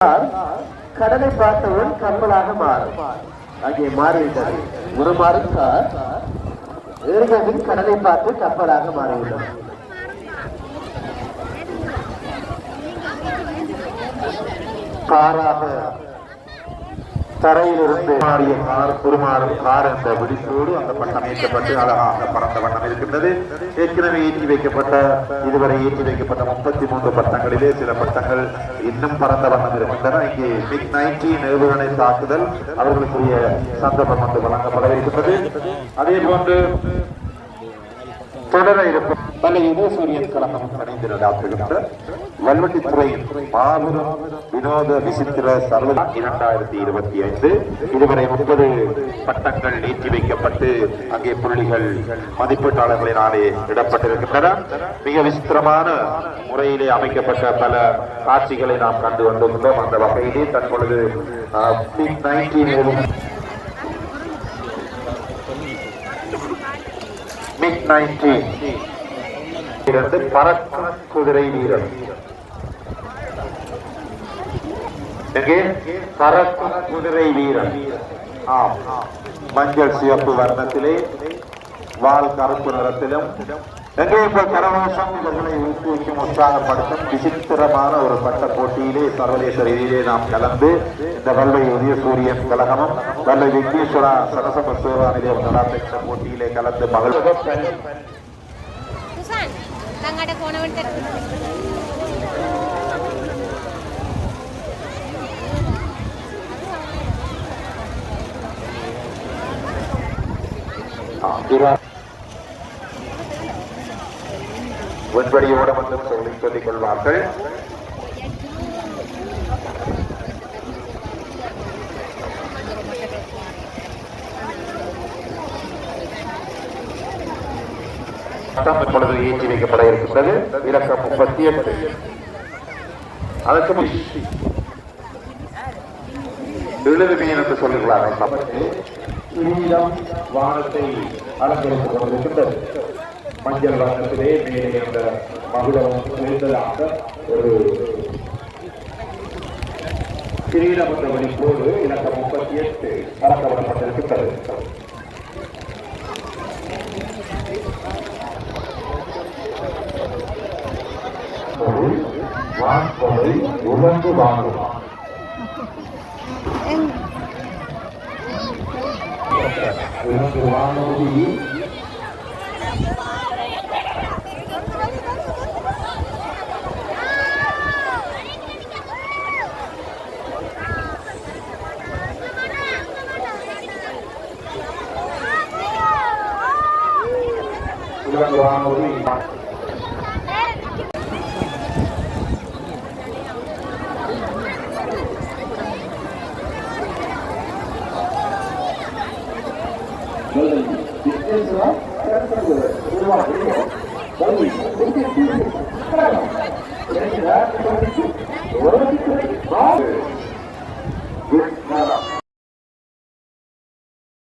கடலை பார்த்தவன் கப்பலாக மாறும். அங்கே மாறிவிட்டது. உருமாறும் கார் ஏறியதில் கடலை பார்த்து கப்பலாக மாறிவிட்டது. காராக தரையிலிருந்து மாறிய கார் உருமாறும் கார் என்ற விழிப்போடு அந்த பட்டம் ஏற்றப்பட்டு அழகாக பறந்த வண்ணம் இருக்கின்றது. ஏற்கனவே ஏற்றி வைக்கப்பட்ட இதுவரை ஏற்றி வைக்கப்பட்ட 33 பட்டங்களிலே சில பட்டங்கள் இன்னும் பறந்த வண்ணம் இருக்கின்றன. இங்கே MiG-19 ஏவுகணை தாக்குதல் அவர்களுக்குரிய சந்தர்ப்பம் வந்து வழங்கப்பட இருக்கின்றது. அதே போன்று தொடர இருக்கும் சூரியன் கழகம் இணைந்து நடாத்துகின்ற வல்வெட்டித்துறை மாபெரும் வினோத விசித்திர சர்வதா 2025 இதுவரை 30 பட்டங்கள் ஏற்றி வைக்கப்பட்டு அங்கே புள்ளிகள் மதிப்பீட்டாளர்களினாலே இடப்பட்டிருக்கின்றன. மிக விசித்திரமான முறையிலே அமைக்கப்பட்ட பல காட்சிகளை நாம் கண்டு கொண்டிருக்கின்றோம். அந்த வகையிலே தற்பொழுது MiG-19 பறக்கும் குதிரை வீரர் பறக்கும் குதிரை வீரர் மஞ்சள் சிவப்பு வர்ணத்திலே வால் கருப்பு நிறத்திலும் எங்கே இப்ப கரவாசம் இவர்களை ஊக்குவிக்கும் உற்சாகப்படுத்தும் விசித்திரமான ஒரு பட்ட போட்டியிலே சர்வதேச ரீதியிலே நாம் கலந்து இந்த வல்லை உதயசூரியன் கழகமும் வல்லை விக்னேஸ்வரா சரசம சோழானிலே நடாத்த போட்டியிலே கலந்து மகிழ்ச்சி வெண்படியோடு வந்து சொல்லிக் கொள்வார்கள். இப்பொழுது ஏற்றி வைக்கப்பட இருக்கின்றது. இலக்கம் 38. அதற்கு எழுதுமீன் என்று சொல்லுகிறார்கள். வானத்தை அலங்கரித்துக் கொண்டிருக்கின்றது. மஞ்சள் வண்ணத்திலே மேலே அந்த மகுடம் சேர்ந்ததாக ஒரு கிரீடம் என்ற வெளிப்போடு இலக்கம் 38 பறக்கப்படப்பட்டிருக்கின்றது. வான்பதை உணர்ந்து வாங்குவான். வானொலி வானொலி ஒரு